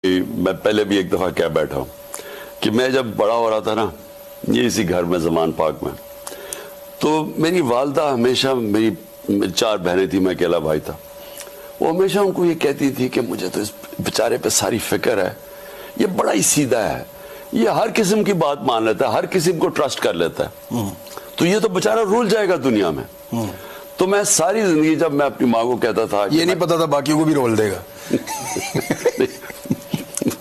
میں پہلے بھی ایک دفعہ کہہ بیٹھا ہوں کہ میں جب بڑا ہو رہا تھا نا یہ اسی گھر میں زمان پاک میں، تو میری والدہ ہمیشہ، میری 4 بہنیں تھیں، میں اکیلا بھائی تھا، وہ ہمیشہ ان کو یہ کہتی تھی کہ مجھے تو اس بیچارے پہ ساری فکر ہے، یہ بڑا ہی سیدھا ہے، یہ ہر قسم کی بات مان لیتا ہے، ہر قسم کو ٹرسٹ کر لیتا ہے، تو یہ تو بیچارہ رول جائے گا دنیا میں۔ تو میں ساری زندگی جب میں اپنی ماں کو کہتا تھا، یہ نہیں پتا تھا باقیوں کو بھی رول دے گا۔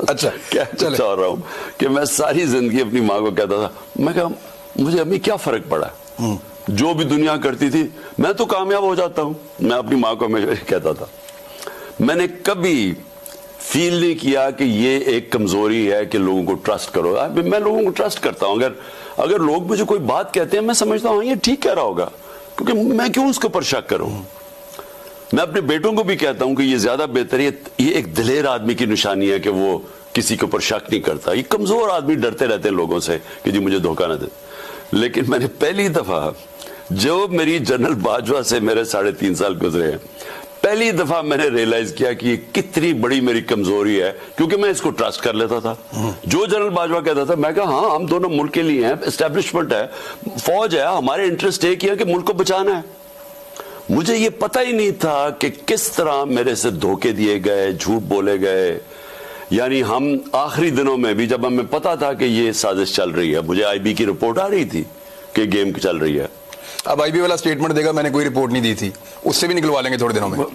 اچھا کیا چاہ رہا ہوں کہ میں ساری زندگی اپنی ماں کو کہتا تھا، میں کہا مجھے امی کیا فرق پڑا ہے، جو بھی دنیا کرتی تھی میں تو کامیاب ہو جاتا ہوں۔ میں اپنی ماں کو ہمیشہ کہتا تھا، میں نے کبھی فیل نہیں کیا کہ یہ ایک کمزوری ہے کہ لوگوں کو ٹرسٹ کرو۔ میں لوگوں کو ٹرسٹ کرتا ہوں، اگر لوگ مجھے کوئی بات کہتے ہیں میں سمجھتا ہوں یہ ٹھیک کہہ رہا ہوگا، کیونکہ میں کیوں اس کے اوپر شک کروں۔ میں اپنے بیٹوں کو بھی کہتا ہوں کہ یہ زیادہ بہتر ہے، یہ ایک دلیر آدمی کی نشانی ہے کہ وہ کسی کے اوپر شک نہیں کرتا۔ یہ کمزور آدمی ڈرتے رہتے ہیں لوگوں سے کہ جی مجھے دھوکہ نہ دے۔ لیکن میں نے پہلی دفعہ جو میری جنرل باجوہ سے میرے 3.5 سال گزرے ہیں، پہلی دفعہ میں نے ریئلائز کیا کہ یہ کتنی بڑی میری کمزوری ہے، کیونکہ میں اس کو ٹرسٹ کر لیتا تھا۔ جو جنرل باجوہ کہتا تھا میں کہا ہاں ہم دونوں ملک کے لیے ہیں، اسٹیبلشمنٹ ہے، فوج ہے، ہمارے انٹرسٹ ایک ہی ہے کہ ملک کو بچانا ہے۔ مجھے یہ پتہ ہی نہیں تھا کہ کس طرح میرے سے دھوکے دیے گئے، جھوٹ بولے گئے۔ یعنی ہم آخری دنوں میں بھی جب ہمیں پتا تھا کہ یہ سازش چل رہی ہے، مجھے آئی بی کی رپورٹ آ رہی تھی کہ گیم چل رہی ہے۔ اب آئی بی والا سٹیٹمنٹ دے گا میں نے کوئی رپورٹ نہیں دی تھی، اس سے بھی نکلوا لیں گے تھوڑے دنوں میں۔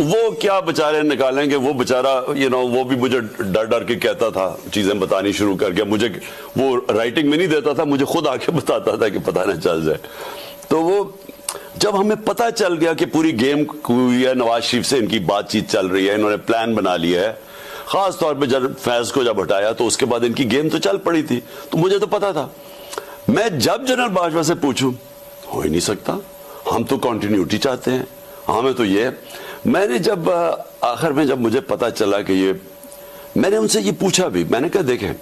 وہ کیا بچارے نکالیں گے، وہ بچارہ وہ بھی مجھے ڈر ڈر کے کہتا تھا، چیزیں بتانی شروع کر گیا، مجھے وہ رائٹنگ میں نہیں دیتا تھا، مجھے خود آ کے بتاتا تھا کہ پتہ نہ چل جائے۔ تو وہ جب ہمیں پتہ چل گیا کہ پوری گیم ہوئی ہے، نواز شریف سے ان کی بات چیت چل رہی ہے، انہوں نے پلان بنا لیا ہے، خاص طور پہ جب فیض کو جب ہٹایا تو اس کے بعد ان کی گیم تو چل پڑی تھی، تو مجھے تو پتا تھا۔ میں جب جنرل باجوہ سے پوچھوں ہو ہی نہیں سکتا، ہم تو کنٹینیوٹی چاہتے ہیں، ہمیں تو یہ ہے۔ میں نے جب آخر میں جب مجھے پتا چلا کہ یہ، میں نے ان سے یہ پوچھا بھی، میں نے کہا دیکھیں